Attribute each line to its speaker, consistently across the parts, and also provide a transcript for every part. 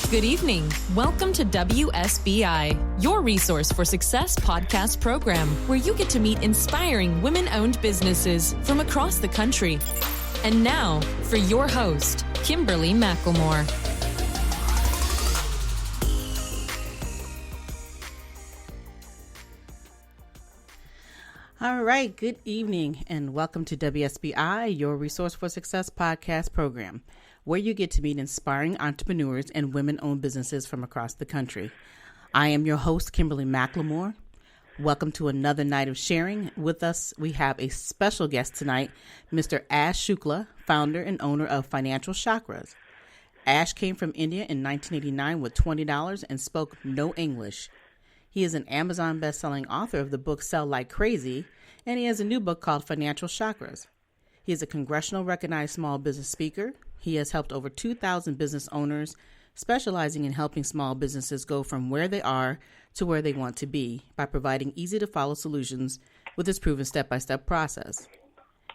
Speaker 1: Good evening. Welcome to WSBI, your resource for success podcast program, where you get to meet inspiring women-owned businesses from across the country. And now, for your host, Kimberly McLemore.
Speaker 2: All right, good evening, and welcome to WSBI, your resource for success podcast program, where you get to meet inspiring entrepreneurs and women-owned businesses from across the country. I am your host, Kimberly McLemore. Welcome to another night of sharing. With us, we have a special guest tonight, Mr. Ash Shukla, founder and owner of Financial Chakras. Ash came from India in 1989 with $20 and spoke no English. He is an Amazon best-selling author of the book Sell Like Crazy, and he has a new book called Financial Chakras. He is a congressional recognized small business speaker. He has helped over 2,000 business owners, specializing in helping small businesses go from where they are to where they want to be by providing easy-to-follow solutions with his proven step-by-step process.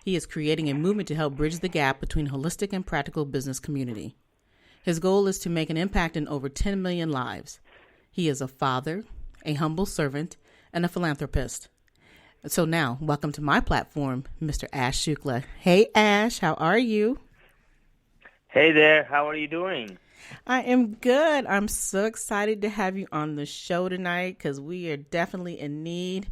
Speaker 2: He is creating a movement to help bridge the gap between holistic and practical business community. His goal is to make an impact in over 10 million lives. He is a father, a humble servant, and a philanthropist. So now, welcome to my platform, Mr. Ash Shukla. Hey, Ash, how are you?
Speaker 3: Hey there, how are you doing?
Speaker 2: I am good. I'm so excited to have you on the show tonight because we are definitely in need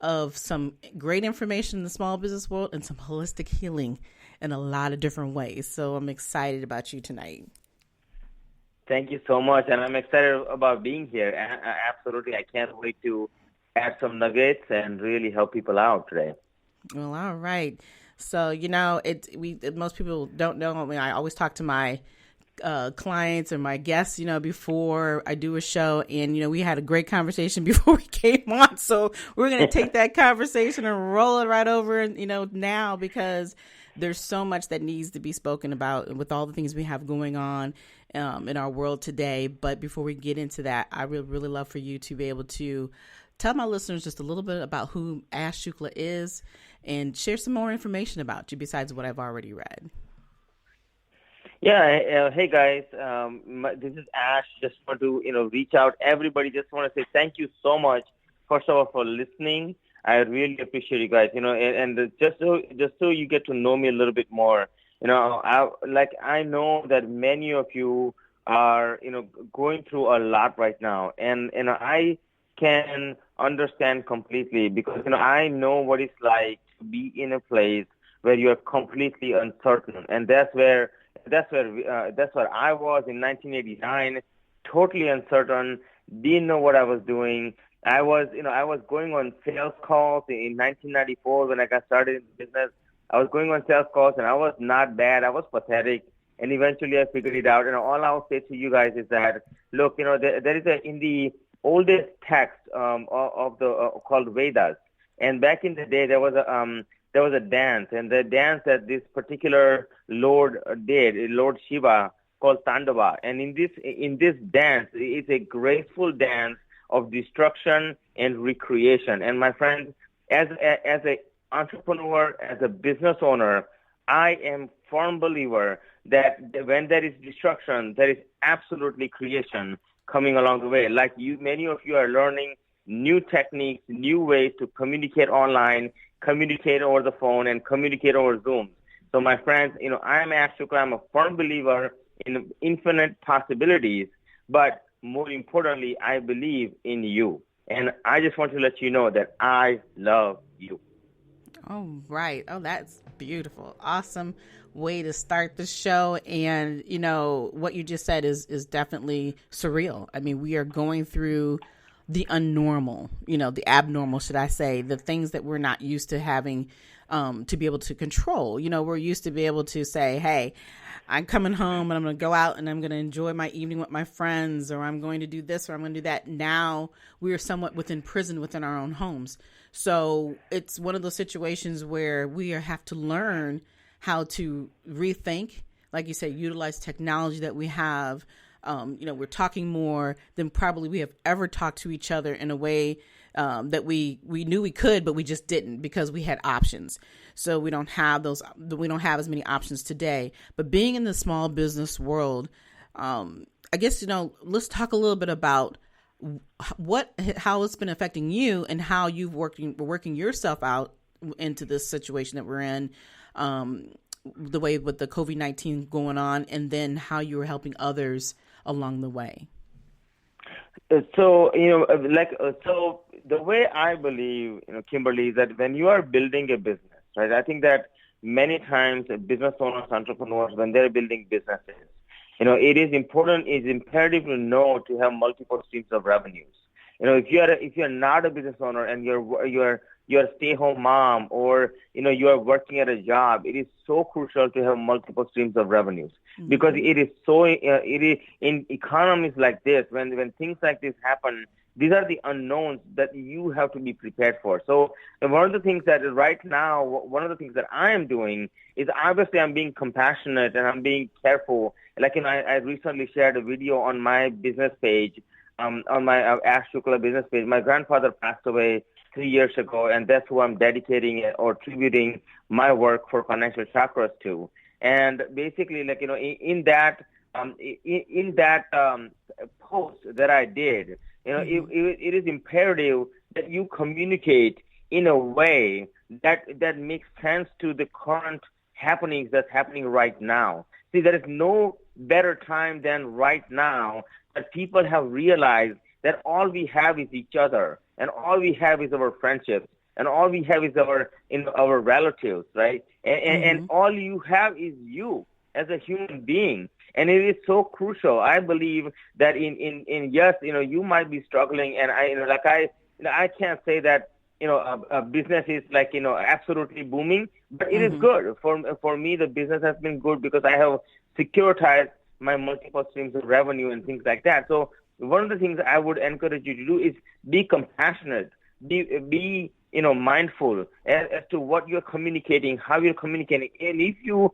Speaker 2: of some great information in the small business world and some holistic healing in a lot of different ways. So I'm excited about you tonight.
Speaker 3: Thank you so much, and I'm excited about being here. Absolutely, I can't wait to add some nuggets and really help people out today.
Speaker 2: Well, all right. So, most people don't know. I mean, I always talk to my clients or my guests, before I do a show, and, we had a great conversation before we came on. So we're going to take that conversation and roll it right over, now, because there's so much that needs to be spoken about with all the things we have going on in our world today. But before we get into that, I would really love for you to be able to tell my listeners just a little bit about who Ash Shukla is and share some more information about you besides what I've already read.
Speaker 3: Yeah. Hey guys, this is Ash. Just want to, reach out. Everybody, just want to say thank you so much, first of all, for listening. I really appreciate you guys, and just so you get to know me a little bit more, I know that many of you are, going through a lot right now, and I can understand completely because, I know what it's like to be in a place where you are completely uncertain, and that's where I was in 1989, totally uncertain, didn't know what I was doing. I was going on sales calls in 1994 when I got started in business. I was going on sales calls and I was not bad. I was pathetic. And eventually I figured it out. And all I'll say to you guys is that, look, there is in the oldest text of the called Vedas. And back in the day, there was a dance, and the dance that this particular Lord did, Lord Shiva, called Tandava. And in this dance, it's a graceful dance of destruction and recreation. And my friends, as an entrepreneur, as a business owner, I am firm believer that when there is destruction, there is absolutely creation coming along the way. Like many of you are learning new techniques, new ways to communicate online, communicate over the phone, and communicate over Zoom. So my friends, I am Ash Shukla. I'm a firm believer in infinite possibilities, but more importantly, I believe in you. And I just want to let you know that I love you.
Speaker 2: Oh, right. Oh, that's beautiful. Awesome way to start the show. And, what you just said is definitely surreal. I mean, we are going through the unnormal, the abnormal, should I say, the things that we're not used to having to be able to control. We're used to be able to say, hey, I'm coming home and I'm going to go out and I'm going to enjoy my evening with my friends, or I'm going to do this or I'm going to do that. Now we are somewhat within prison within our own homes. So it's one of those situations where we have to learn how to rethink, like you say, utilize technology that we have we're talking more than probably we have ever talked to each other in a way that we knew we could, but we just didn't because we had options. So we don't have as many options today. But being in the small business world, I guess, let's talk a little bit about how it's been affecting you and how you've working yourself out into this situation that we're in, the way with the COVID-19 going on, and then how you were helping others along the way.
Speaker 3: So, so the way I believe, Kimberly, is that when you are building a business, right, I think that many times business owners, entrepreneurs, when they're building businesses, it is imperative to know to have multiple streams of revenues. If you're not a business owner and you're a stay-home mom, or you are working at a job, it is so crucial to have multiple streams of revenues, because it is so it is in economies like this, when things like this happen, these are the unknowns that you have to be prepared for. So one of the things that I am doing is, obviously, I'm being compassionate and I'm being careful. Like, I recently shared a video on my business page, on my Ash Shukla business page. My grandfather passed away 3 years ago, and that's who I'm dedicating or tributing my work for Financial Chakras to. And basically, in that post that I did, it is imperative that you communicate in a way that makes sense to the current happenings that's happening right now. See, there is no better time than right now that people have realized that all we have is each other, and all we have is our friendships, and all we have is our relatives, right? And all you have is you as a human being. And it is so crucial. I believe that you might be struggling, and I can't say that a business is absolutely booming, but it is good for me. The business has been good because I have securitized my multiple streams of revenue and things like that. So one of the things I would encourage you to do is be compassionate, be mindful as to what you're communicating, how you're communicating. And if you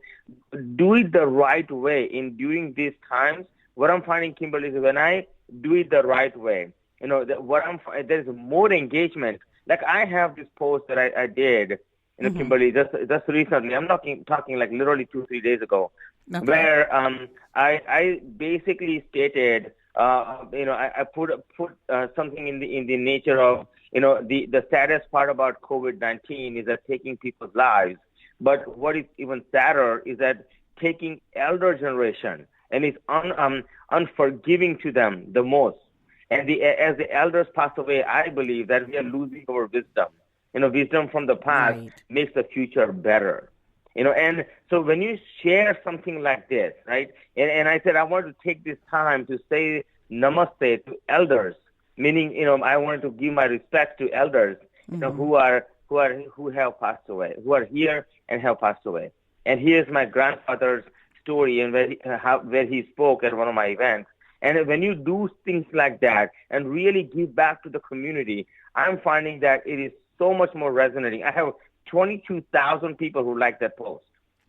Speaker 3: do it the right way during these times, what I'm finding, Kimberly, is when I do it the right way, there's more engagement. Like, I have this post that I did, Kimberly, just recently. I'm talking like literally 2-3 days ago, where I basically stated, I put something in the nature of, the saddest part about COVID-19 is that taking people's lives. But what is even sadder is that taking elder generation, and it's unforgiving to them the most. And as the elders pass away, I believe that we are losing our wisdom. Wisdom from the past makes the future better. And so when you share something like this, right? And I said I want to take this time to say namaste to elders, meaning I wanted to give my respect to elders, who have passed away, who are here and have passed away. And here's my grandfather's story, and where he spoke at one of my events. And when you do things like that and really give back to the community, I'm finding that it is so much more resonating. I have 22,000 people who like that post.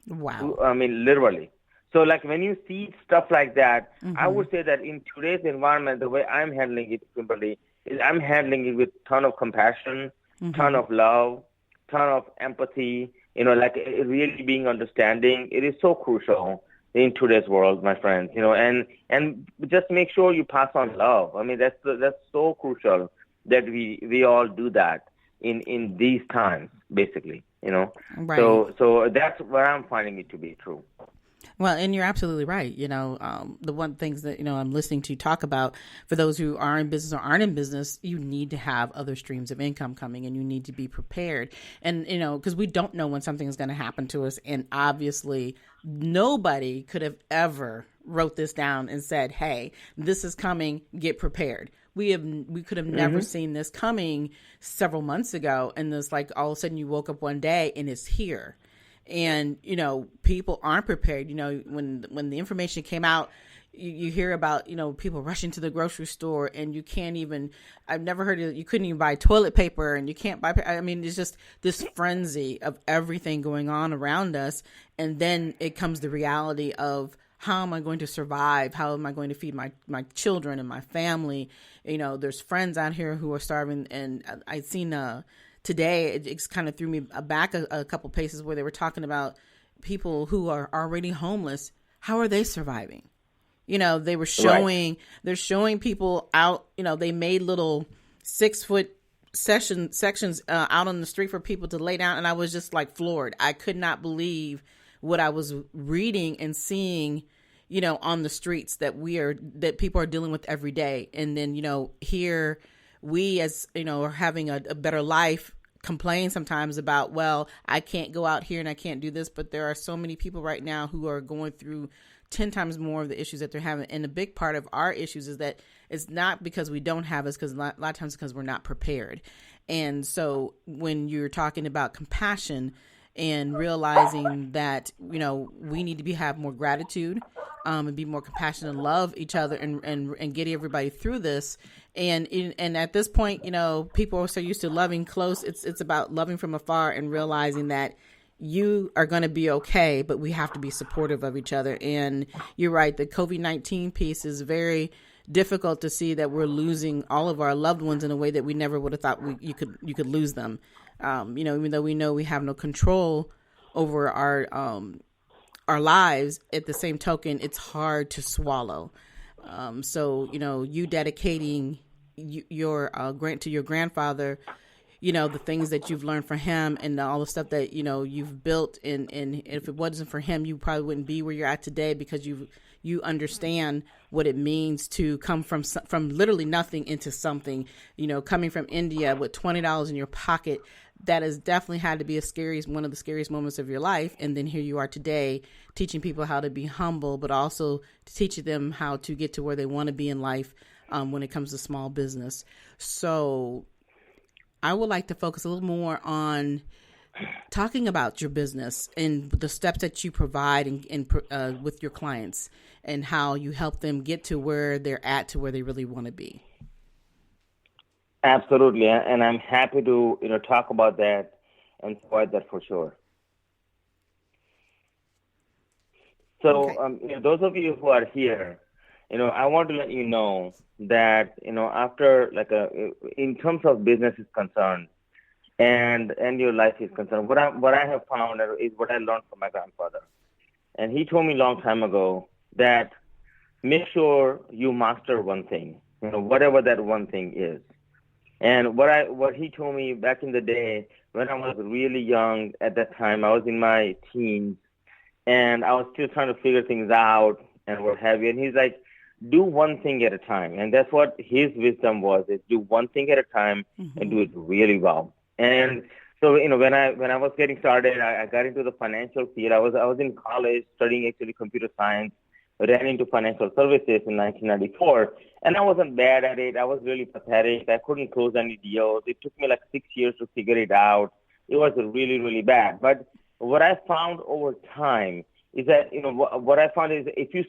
Speaker 2: Wow.
Speaker 3: Literally. So when you see stuff like that, I would say that in today's environment, the way I'm handling it, Kimberly, is I'm handling it with ton of compassion, ton of love, ton of empathy, really being understanding. It is so crucial in today's world, my friends, and just make sure you pass on love. That's so crucial that we all do that in these times, basically,
Speaker 2: Right.
Speaker 3: So that's where I'm finding it to be true.
Speaker 2: Well, and you're absolutely right. The one things that, I'm listening to you talk about, for those who are in business or aren't in business, you need to have other streams of income coming, and you need to be prepared. And, because we don't know when something is going to happen to us. And obviously nobody could have ever wrote this down and said, hey, this is coming, get prepared. We could have never seen this coming several months ago. And this, all of a sudden you woke up one day and it's here. And, people aren't prepared. When the information came out, you hear about, people rushing to the grocery store, and you can't even, I've never heard of, you couldn't even buy toilet paper, and you can't buy, it's just this frenzy of everything going on around us. And then it comes the reality of how am I going to survive? How am I going to feed my children and my family? You know, there's friends out here who are starving. And I've seen today, it kind of threw me back a couple paces where they were talking about people who are already homeless. How are they surviving? You know, they were showing, they're showing people out, you know, they made little 6-foot sections out on the street for people to lay down. And I was just like floored. I could not believe what I was reading and seeing, you know, on the streets that people are dealing with every day. And then, you know, here we, as you know, are having a better life, complain sometimes about, well, I can't go out here and I can't do this. But there are so many people right now who are going through 10 times more of the issues that they're having. And a big part of our issues is that it's not because we don't have it, because a lot of times it's because we're not prepared. And so when you're talking about compassion and realizing that, you know, we need to have more gratitude and be more compassionate and love each other and get everybody through this. And at this point, you know, people are so used to loving close. It's about loving from afar and realizing that you are going to be okay, but we have to be supportive of each other. And you're right, the COVID-19 piece is very difficult to see that we're losing all of our loved ones in a way that we never would have thought you could lose them. You know, even though we know we have no control over our lives, at the same token, it's hard to swallow. So, you know, you dedicating your grant to your grandfather, you know, the things that you've learned from him and all the stuff that, you know, you've built. And if it wasn't for him, you probably wouldn't be where you're at today, because you understand what it means to come from literally nothing into something, you know, coming from India with $20 in your pocket. That has definitely had to be one of the scariest moments of your life. And then here you are today teaching people how to be humble, but also teaching them how to get to where they want to be in life when it comes to small business. So I would like to focus a little more on talking about your business and the steps that you provide and with your clients, and how you help them get to where they're at, to where they really want to be.
Speaker 3: Absolutely, and I'm happy to, you know, talk about that and provide that for sure. So,
Speaker 2: Okay.
Speaker 3: you know, those of you who are here, you know, I want to let you know that, you know, after in terms of business is concerned, and your life is concerned, what I have found is what I learned from my grandfather, and he told me a long time ago that make sure you master one thing, you know, whatever that one thing is. And what he told me back in the day when I was really young, at that time I was in my teens, and I was still trying to figure things out and what have you. And he's like, do one thing at a time. And that's what his wisdom was, is do one thing at a time and do it really well. And so, you know, when I was getting started, I got into the financial field. I was in college studying actually computer science, ran into financial services in 1994, and I wasn't bad at it. I was really pathetic. I couldn't close any deals. It took me like 6 years to figure it out. It was really, really bad. But what I found over time is that, you know, what I found is if you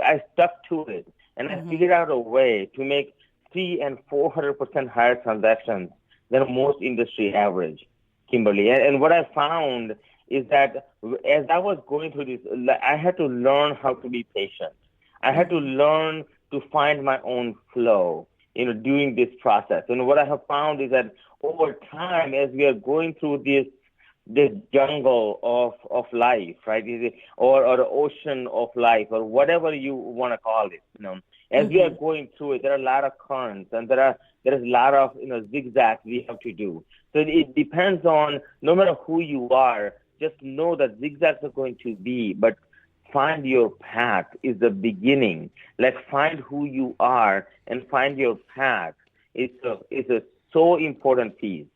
Speaker 3: I stuck to it, and I figured out a way to make 300% and 400% higher transactions than most industry average, Kimberly. And what I found is that as I was going through this, I had to learn how to be patient. I had to learn to find my own flow, you know, during this process. And what I have found is that over time, as we are going through this jungle of life, right, or the ocean of life, or whatever you want to call it, you know, as we are going through it, there are a lot of currents, and there is a lot of, you know, zigzags we have to do. So it depends on, no matter who you are, just know that zigzags are going to be, but find your path is the beginning. Like, find who you are and find your path. It's a so important piece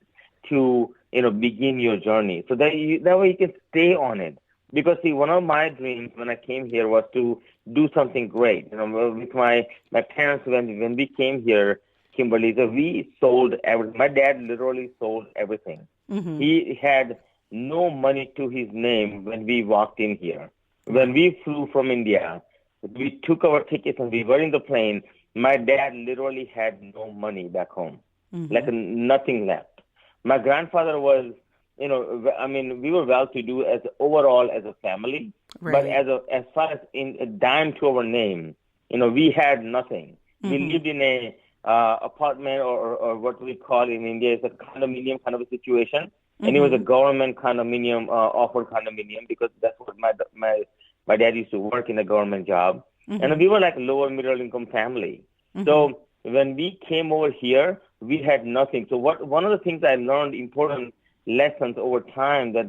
Speaker 3: to, you know, begin your journey, so that way you can stay on it. Because see, one of my dreams when I came here was to do something great. You know, with my parents, when we came here, Kimberly, so we sold everything. My dad literally sold everything. He had no money to his name when we walked in here. When we flew from India, we took our tickets and we were in the plane. My dad literally had no money back home, like nothing left. My grandfather was, you know, I mean, we were well-to-do overall as a family, But as far as in a dime to our name, we had nothing. We lived in a apartment or what we call in India is a condominium kind of a situation, and it was a government condominium, offered condominium, because that's what my dad used to work in a government job, and we were like a lower middle income family. So when we came over here, we had nothing. So one of the things I learned, important lessons over time, that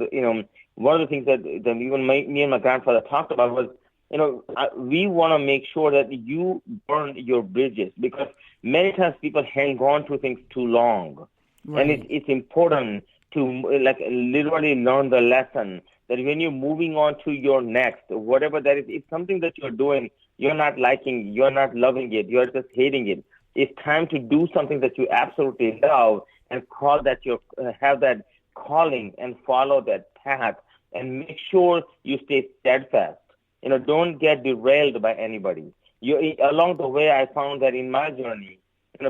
Speaker 3: one of the things that even me and my grandfather talked about was, we want to make sure that you burn your bridges, because many times people hang on to things too long, and it's important to literally learn the lesson that when you're moving on to your next, whatever that is, it's something that you're doing, you're not liking, you're not loving it, you're just hating it. It's time to do something that you absolutely love and call that have that calling and follow that path, and make sure you stay steadfast. Don't get derailed by anybody. Along the way, I found that in my journey,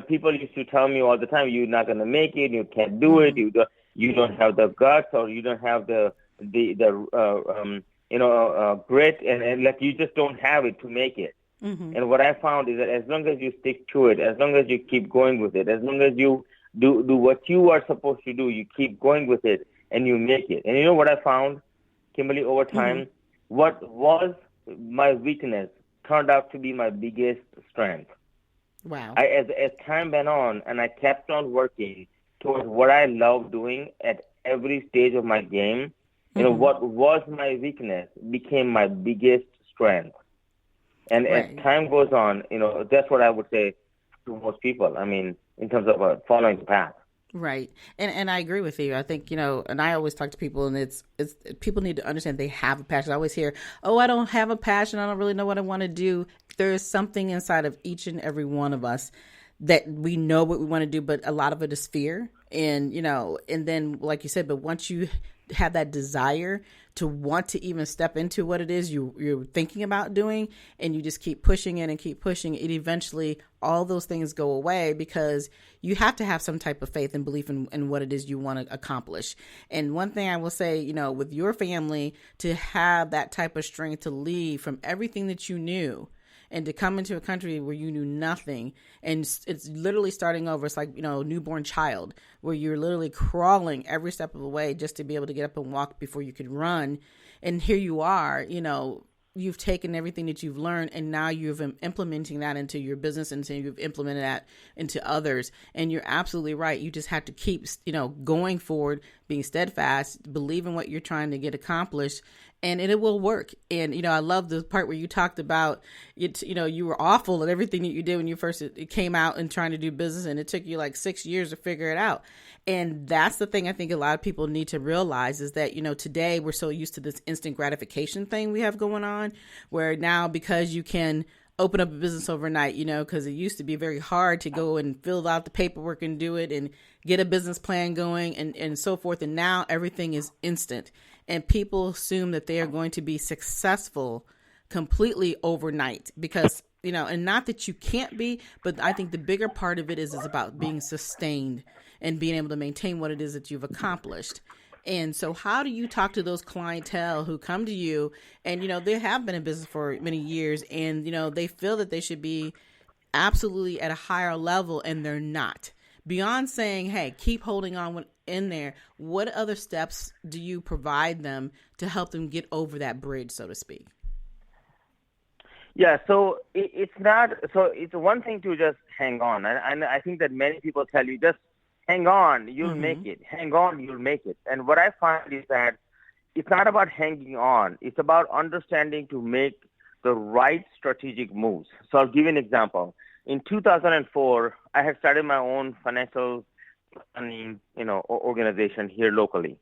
Speaker 3: people used to tell me all the time, you're not going to make it, you can't do it, you don't have the guts, or you don't have the grit, and like you just don't have it to make it. And what I found is that as long as you stick to it, as long as you keep going with it, as long as you do what you are supposed to do, you keep going with it, and you make it. And you know what I found, Kimberly, over time? What was my weakness turned out to be my biggest strength.
Speaker 2: Wow.
Speaker 3: As time went on, and I kept on working towards what I love doing at every stage of my game, what was my weakness became my biggest strength. And as time goes on, that's what I would say to most people. I mean, in terms of following the path.
Speaker 2: Right. And I agree with you. I think, and I always talk to people, and it's people need to understand they have a passion. I always hear, oh, I don't have a passion. I don't really know what I want to do. There's something inside of each and every one of us that we know what we want to do, but a lot of it is fear. And, and then, like you said, but once you have that desire to want to even step into what it is you're thinking about doing, and you just keep pushing it and keep pushing it, eventually all those things go away, because you have to have some type of faith and belief in what it is you want to accomplish. And one thing I will say, with your family, to have that type of strength to leave from everything that you knew and to come into a country where you knew nothing, and it's literally starting over. It's like, newborn child, where you're literally crawling every step of the way just to be able to get up and walk before you could run. And here you are, you've taken everything that you've learned, and now you're implementing that into your business, and so you've implemented that into others. And you're absolutely right. You just have to keep, going forward, being steadfast, believe in what you're trying to get accomplished, and it will work. And, I love the part where you talked about it, you were awful at everything that you did when you first came out and trying to do business, and it took you like 6 years to figure it out. And that's the thing I think a lot of people need to realize, is that, today we're so used to this instant gratification thing we have going on, where now, because you can open up a business overnight, because it used to be very hard to go and fill out the paperwork and do it and get a business plan going and so forth. And now everything is instant, and people assume that they are going to be successful completely overnight, because, and not that you can't be, but I think the bigger part of it is about being sustained and being able to maintain what it is that you've accomplished. And so how do you talk to those clientele who come to you and, they have been in business for many years, and, they feel that they should be absolutely at a higher level, and they're not? Beyond saying, hey, keep holding on in there, what other steps do you provide them to help them get over that bridge, so to speak?
Speaker 3: Yeah, so it's one thing to just hang on. And I think that many people tell you, just hang on, you'll make it. Hang on, you'll make it. And what I find is that it's not about hanging on. It's about understanding to make the right strategic moves. So I'll give you an example. In 2004, I had started my own financial planning, organization here locally.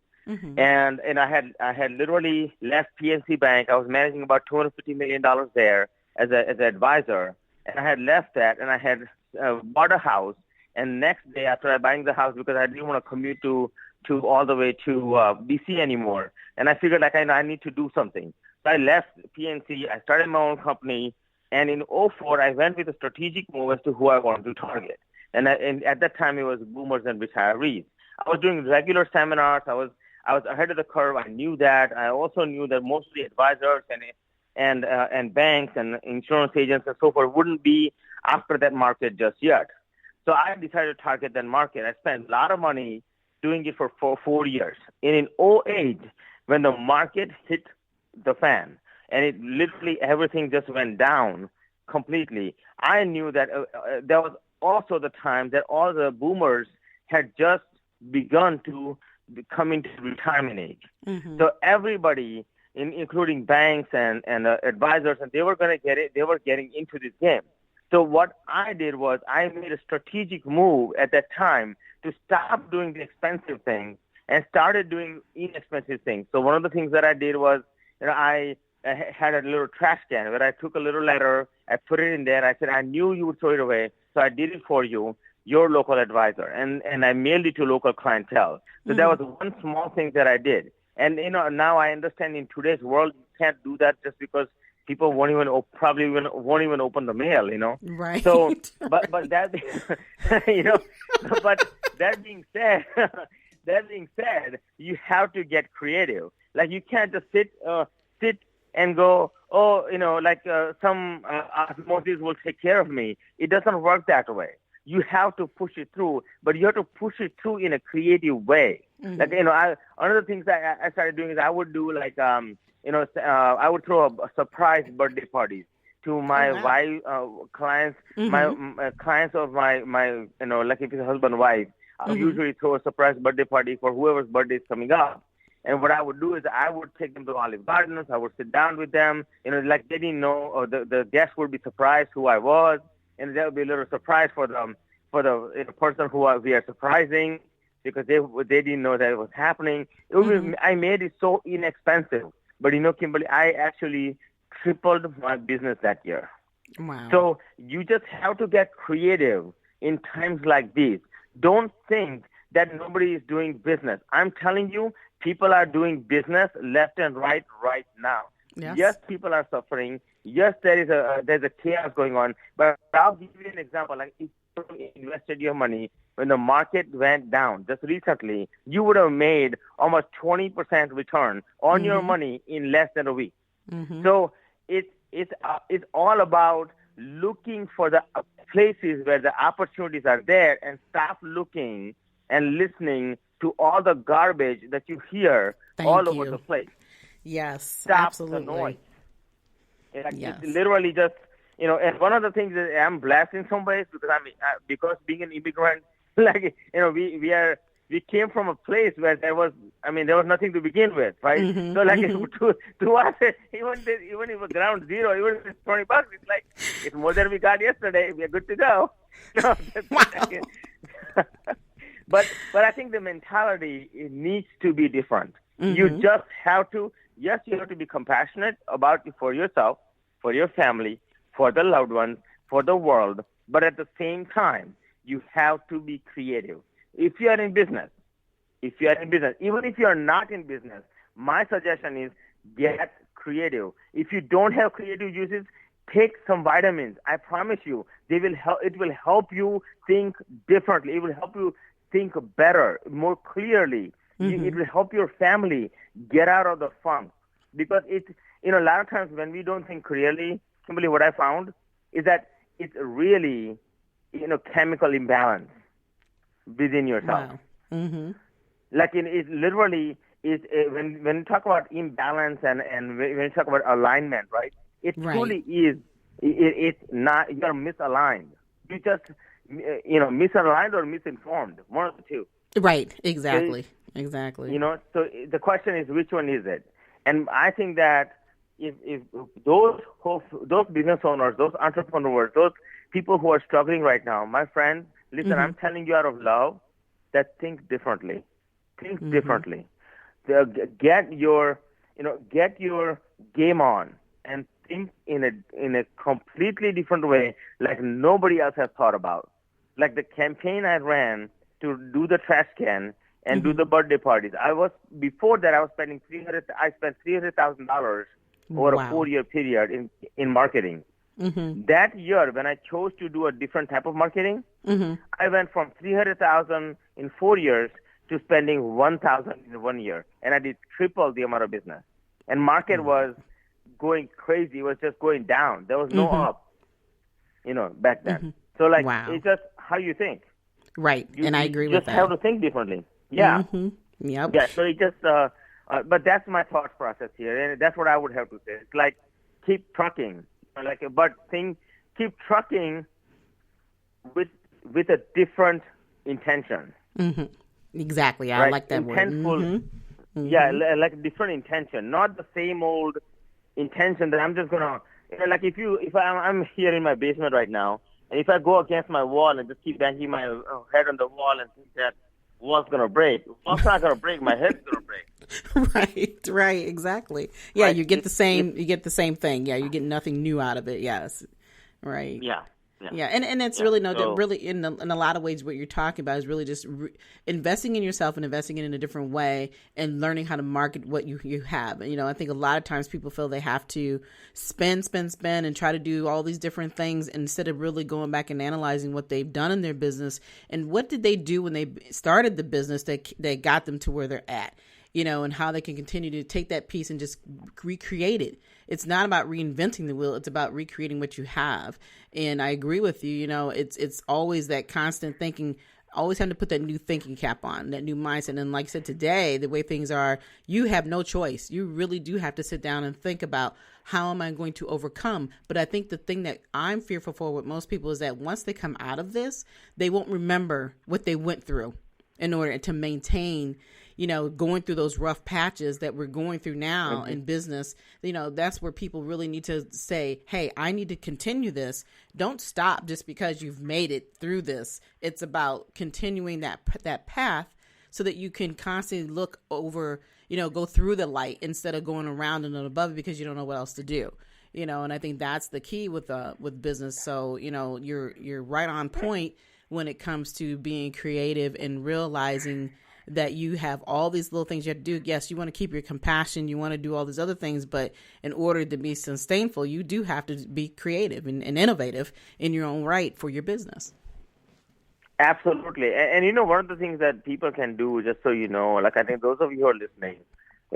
Speaker 3: And I had literally left PNC Bank. I was managing about $250 million there as an advisor. And I had left that, and I had bought a house. And next day after I buying the house, because I didn't want to commute to all the way to BC anymore, and I figured I need to do something. So I left PNC. I started my own company, and in 2004 I went with a strategic move as to who I wanted to target. And at that time it was boomers and retirees. I was doing regular seminars. I I was ahead of the curve. I knew that. I also knew that most of the advisors and banks and insurance agents and so forth wouldn't be after that market just yet. So I decided to target that market. I spent a lot of money doing it for 4 years. And in '08, when the market hit the fan and it literally everything just went down completely, I knew that there was also the time that all the boomers had just begun to come into retirement age. Mm-hmm. So everybody, including banks and advisors, and they were going to get it. They were getting into this game. So what I did was I made a strategic move at that time to stop doing the expensive things and started doing inexpensive things. So one of the things that I did was, I had a little trash can where I took a little letter, I put it in there. I said, I knew you would throw it away, so I did it for you, your local advisor. And I mailed it to local clientele. So that was one small thing that I did. And, now I understand in today's world, you can't do that just because people won't even open the mail,
Speaker 2: Right.
Speaker 3: So, but that, but that being said, you have to get creative. Like you can't just sit and go, some osmosis will take care of me. It doesn't work that way. You have to push it through, but you have to push it through in a creative way. Mm-hmm. Like, one of the things I started doing is I would do I would throw a surprise birthday parties to my wife, clients, my clients of my like if it's a husband and wife. I usually throw a surprise birthday party for whoever's birthday is coming up. And what I would do is I would take them to Olive Gardens. I would sit down with them. Like they didn't know, or the guests would be surprised who I was, and there would be a little surprise for them, for the person who we are surprising, because they didn't know that it was happening. I made it so inexpensive. But Kimberly, I actually tripled my business that year.
Speaker 2: Wow.
Speaker 3: So you just have to get creative in times like these. Don't think that nobody is doing business. I'm telling you, people are doing business left and right now. Yes, people are suffering. Yes, there's a chaos going on. But I'll give you an example. Like if you invested your money when the market went down just recently, you would have made almost 20% return on your money in less than a week. Mm-hmm. So it's all about looking for the places where the opportunities are there and stop looking and listening to all the garbage that you hear over the place.
Speaker 2: Yes,
Speaker 3: stop
Speaker 2: absolutely.
Speaker 3: The noise. It's literally just, and one of the things that I'm blessed in some ways because being an immigrant, we came from a place where there was nothing to begin with, right? Mm-hmm, so to us, even if it's ground zero, even if it's $20, it's more than we got yesterday. We are good to go. But I think the mentality needs to be different. Mm-hmm. You just have to, you have to be compassionate for yourself, for your family, for the loved ones, for the world. But at the same time, you have to be creative. If you are in business, even if you are not in business, my suggestion is get creative. If you don't have creative juices, take some vitamins. I promise you, it will help you think differently. It will help you think better, more clearly. Mm-hmm. It will help your family get out of the funk. Because a lot of times when we don't think clearly, simply what I found is that it's really, chemical imbalance within yourself.
Speaker 2: Wow. Mm-hmm.
Speaker 3: Like it literally is when you talk about imbalance and when you talk about alignment, right? It truly is. It's not. You are misaligned. You just misaligned or misinformed. One of the two.
Speaker 2: Right. Exactly. Exactly.
Speaker 3: So the question is, which one is it? And I think that if those business owners, those entrepreneurs, those people who are struggling right now, my friend, listen, I'm telling you out of love that think differently. Think differently. Get your game on and think in a completely different way, like nobody else has thought about. Like the campaign I ran to do the trash can and do the birthday parties. Before that I spent $300,000 over a 4-year period in marketing. Mm-hmm. That year, when I chose to do a different type of marketing, I went from $300,000 in 4 years to spending 1,000 in 1 year, and I did triple the amount of business. And market was going crazy. It was just going down. There was no up, back then. So like, it's just how you think.
Speaker 2: Right, and I agree with that.
Speaker 3: You just have to think differently. Yeah.
Speaker 2: Yep.
Speaker 3: Yeah. So it just, but that's my thought process here, and that's what I would have to say. It's like keep trucking, keep trucking with a different intention.
Speaker 2: Exactly. I
Speaker 3: right?
Speaker 2: like that
Speaker 3: word. Yeah, like a different intention, not the same old intention that I'm just gonna, like if I'm here in my basement right now, and if I go against my wall and just keep banging my head on the wall and think that wall's gonna break, wall's not gonna break, my head's gonna break.
Speaker 2: Right, exactly. Yeah,
Speaker 3: right?
Speaker 2: you get the same thing. Yeah, you get nothing new out of it. Yes, right. Yeah, and it's really really in a lot of ways what you're talking about is really just investing in yourself and investing in a different way and learning how to market what you have. I think a lot of times people feel they have to spend and try to do all these different things instead of really going back and analyzing what they've done in their business and what did they do when they started the business that got them to where they're at. And how they can continue to take that piece and just recreate it. It's not about reinventing the wheel. It's about recreating what you have. And I agree with you. It's always that constant thinking, always having to put that new thinking cap on, that new mindset. And like I said, today, the way things are, you have no choice. You really do have to sit down and think about how am I going to overcome? But I think the thing that I'm fearful for with most people is that once they come out of this, they won't remember what they went through in order to maintain going through those rough patches that we're going through now in business. That's where people really need to say, hey, I need to continue this. Don't stop just because you've made it through this. It's about continuing that path so that you can constantly look over, go through the light instead of going around and above it because you don't know what else to do. And I think that's the key with business. So, you're right on point when it comes to being creative and realizing that you have all these little things you have to do. Yes, you want to keep your compassion. You want to do all these other things. But in order to be sustainable, you do have to be creative and innovative in your own right for your business.
Speaker 3: Absolutely. And one of the things that people can do, just so you know, like I think those of you who are listening,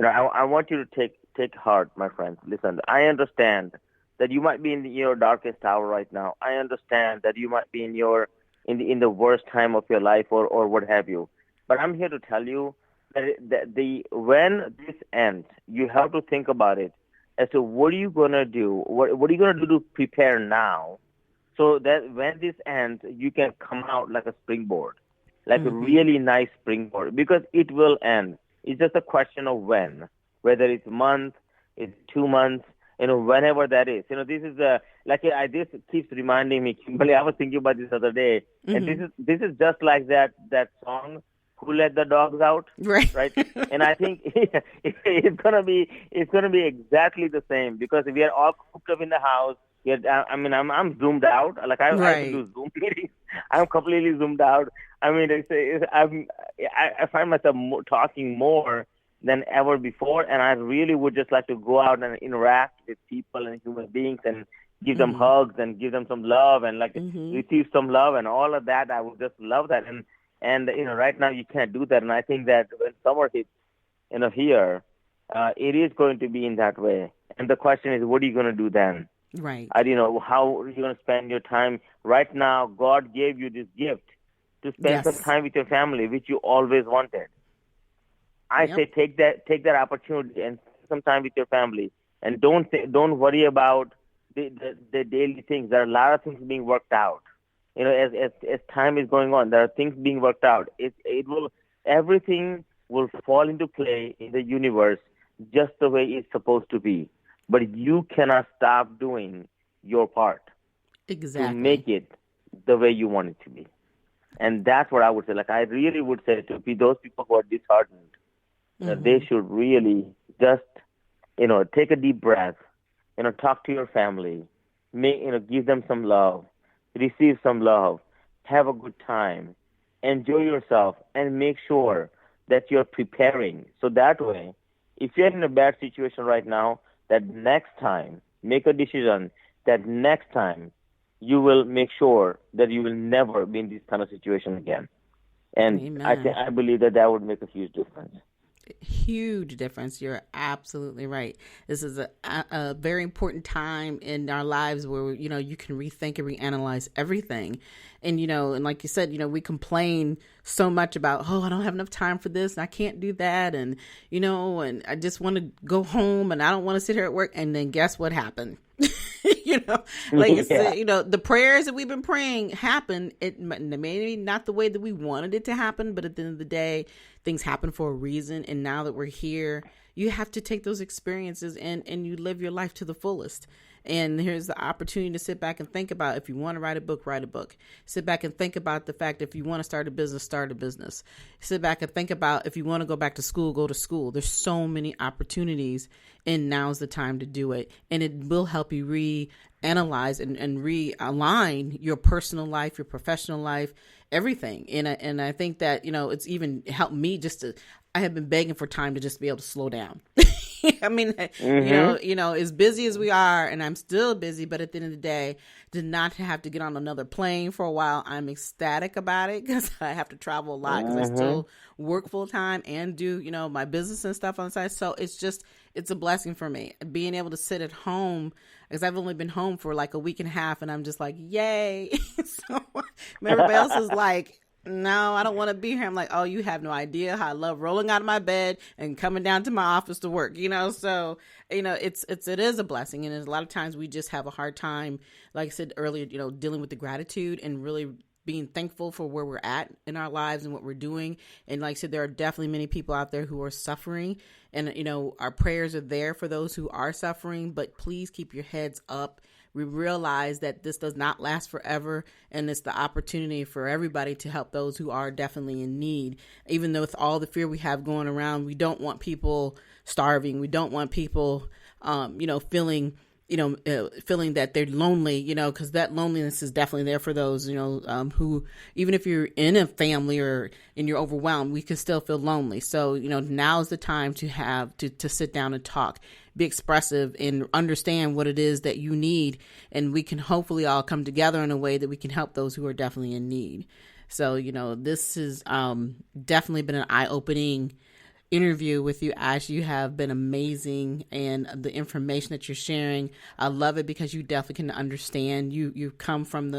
Speaker 3: I want you to take heart, my friends. Listen, I understand that you might be in your darkest hour right now. I understand that you might be in the worst time of your life or what have you. But I'm here to tell you that when this ends, you have to think about it as to what are you going to do? What are you going to do to prepare now so that when this ends, you can come out like a springboard, like a really nice springboard, because it will end. It's just a question of when, whether it's a month, it's 2 months, whenever that is. This is this keeps reminding me, Kimberly, I was thinking about this other day, and this is just like that song, Who Let the Dogs Out? Right? And I think it's gonna be exactly the same because we are all cooped up in the house. I'm zoomed out. Like I have to do Zoom meetings. I'm completely zoomed out. I find myself talking more than ever before, and I really would just like to go out and interact with people and human beings and give them hugs and give them some love and receive some love and all of that. I would just love that. And right now you can't do that. And I think that when summer hits, here, it is going to be in that way. And the question is, what are you going to do then?
Speaker 2: Right.
Speaker 3: How are you going to spend your time? Right now, God gave you this gift to spend some time with your family, which you always wanted. I say take that opportunity and spend some time with your family, and don't worry about the daily things. There are a lot of things being worked out. As time is going on, there are things being worked out. Everything will fall into play in the universe just the way it's supposed to be. But you cannot stop doing your part to make it the way you want it to be. And that's what I would say. Like I really would say to those people who are disheartened, that they should really just, take a deep breath, talk to your family, give them some love, receive some love, have a good time, enjoy yourself, and make sure that you're preparing. So that way, if you're in a bad situation right now, that next time, make a decision that next time you will make sure that you will never be in this kind of situation again. And I believe that would make a huge difference.
Speaker 2: Huge difference. You're absolutely right. This is a very important time in our lives where, you can rethink and reanalyze everything. And, and like you said, we complain so much about, I don't have enough time for this and I can't do that. And, and I just want to go home and I don't want to sit here at work. And then guess what happened? The prayers that we've been praying happen. It maybe not the way that we wanted it to happen, but at the end of the day, things happen for a reason. And now that we're here, you have to take those experiences and you live your life to the fullest. And here's the opportunity to sit back and think about, if you want to write a book, write a book. Sit back and think about the fact, if you want to start a business, start a business. Sit back and think about, if you want to go back to school, go to school. There's so many opportunities, and now's the time to do it. And it will help you reanalyze and realign your personal life, your professional life, everything. And I think that, it's even helped me I have been begging for time to just be able to slow down. I mean, as busy as we are, and I'm still busy, but at the end of the day, did not have to get on another plane for a while. I'm ecstatic about it because I have to travel a lot because I still work full time and do, my business and stuff on the side. So it's a blessing for me being able to sit at home, because I've only been home for like a week and a half, and I'm just like, yay. So everybody else is like, no, I don't want to be here. I'm like, oh, you have no idea how I love rolling out of my bed and coming down to my office to work, so, it is a blessing. And a lot of times we just have a hard time, like I said earlier, dealing with the gratitude and really being thankful for where we're at in our lives and what we're doing. And like I said, there are definitely many people out there who are suffering, and, our prayers are there for those who are suffering, but please keep your heads up. We realize that this does not last forever, and it's the opportunity for everybody to help those who are definitely in need. Even though with all the fear we have going around, we don't want people starving. We don't want people, feeling that they're lonely, because that loneliness is definitely there for those, who, even if you're in a family and you're overwhelmed, we can still feel lonely. So, now is the time to have to sit down and talk, be expressive, and understand what it is that you need. And we can hopefully all come together in a way that we can help those who are definitely in need. So, this has definitely been an eye-opening interview with you, Ash. You have been amazing, and the information that you're sharing, I love it, because you definitely can understand. You come from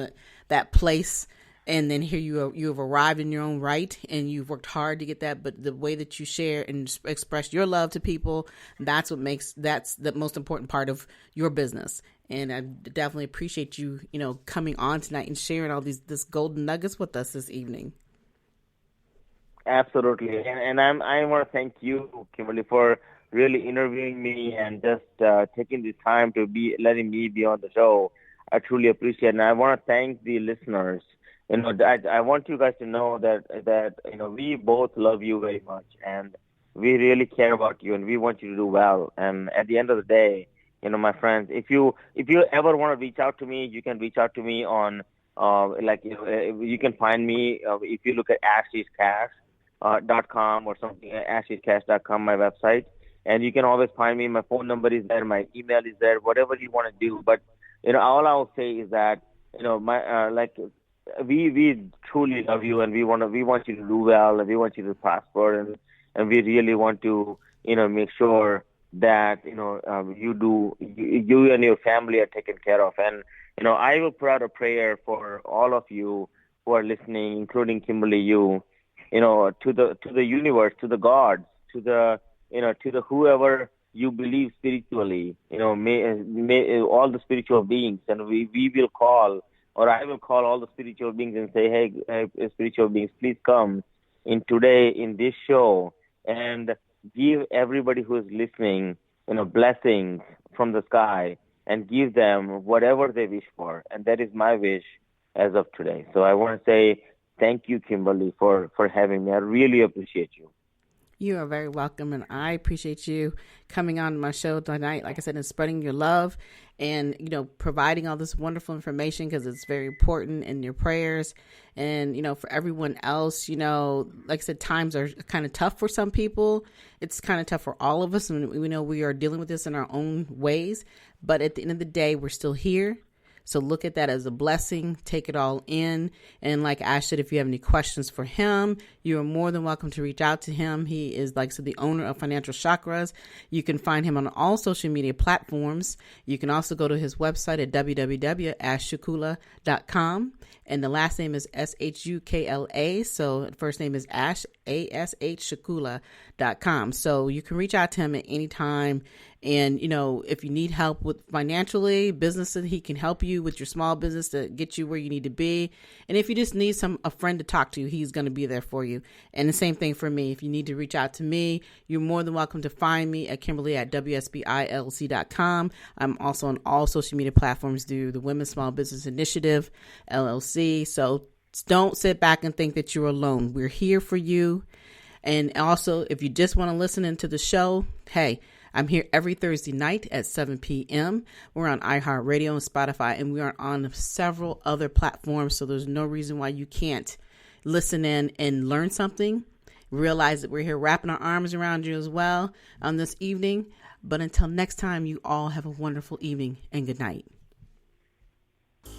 Speaker 2: that place, and then here you have arrived in your own right, and you've worked hard to get that. But the way that you share and express your love to people, that's the most important part of your business. And I definitely appreciate you, coming on tonight and sharing all this golden nuggets with us this evening.
Speaker 3: Absolutely. And I want to thank you, Kimberly, for really interviewing me and just taking the time to letting me be on the show. I truly appreciate it. And I want to thank the listeners. I want you guys to know that we both love you very much, and we really care about you, and we want you to do well. And at the end of the day, my friends, if you ever want to reach out to me, you can reach out to me on you can find me if you look at ashescash.com or something, ashescash.com, my website, and you can always find me. My phone number is there, my email is there, whatever you want to do. But all I will say is that we truly love you, and we want you to do well, and we want you to prosper, and we really want to make sure that you and your family are taken care of. And I will put out a prayer for all of you who are listening, including Kimberly, to the universe, to the gods, to the whoever you believe spiritually, may all the spiritual beings, and we will call, or I will call all the spiritual beings and say, hey, spiritual beings, please come in today in this show and give everybody who is listening, blessings from the sky, and give them whatever they wish for. And that is my wish as of today. So I want to say thank you, Kimberly, for having me. I really appreciate you.
Speaker 2: You are very welcome, and I appreciate you coming on my show tonight, like I said, and spreading your love and, providing all this wonderful information, because it's very important in your prayers. And, for everyone else, like I said, times are kind of tough for some people. It's kind of tough for all of us, and we know we are dealing with this in our own ways. But at the end of the day, we're still here. So look at that as a blessing. Take it all in. And like Ash said, if you have any questions for him, you are more than welcome to reach out to him. He is, like I said, the owner of Financial Chakras. You can find him on all social media platforms. You can also go to his website at www.ashshukla.com. And the last name is Shukla. So first name is Ash, ASH, Shukla.com. So you can reach out to him at any time. And, you know, if you need help with financially, businesses, he can help you with your small business to get you where you need to be. And if you just need a friend to talk to, he's going to be there for you. And the same thing for me. If you need to reach out to me, you're more than welcome to find me at Kimberly at WSBILLC.com. I'm also on all social media platforms through the Women's Small Business Initiative, LLC. So don't sit back and think that you're alone. We're here for you. And also, if you just want to listen into the show, hey, I'm here every Thursday night at 7 p.m. We're on iHeartRadio and Spotify, and we are on several other platforms. So there's no reason why you can't listen in and learn something. Realize that we're here wrapping our arms around you as well on this evening. But until next time, you all have a wonderful evening and good night.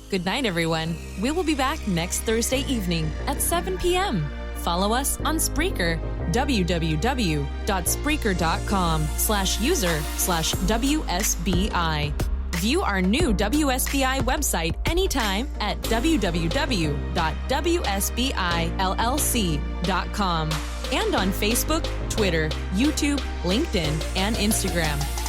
Speaker 1: Good night, everyone. We will be back next Thursday evening at 7 p.m. Follow us on Spreaker, www.spreaker.com/user/WSBI. View our new WSBI website anytime at www.wsbillc.com and on Facebook, Twitter, YouTube, LinkedIn, and Instagram.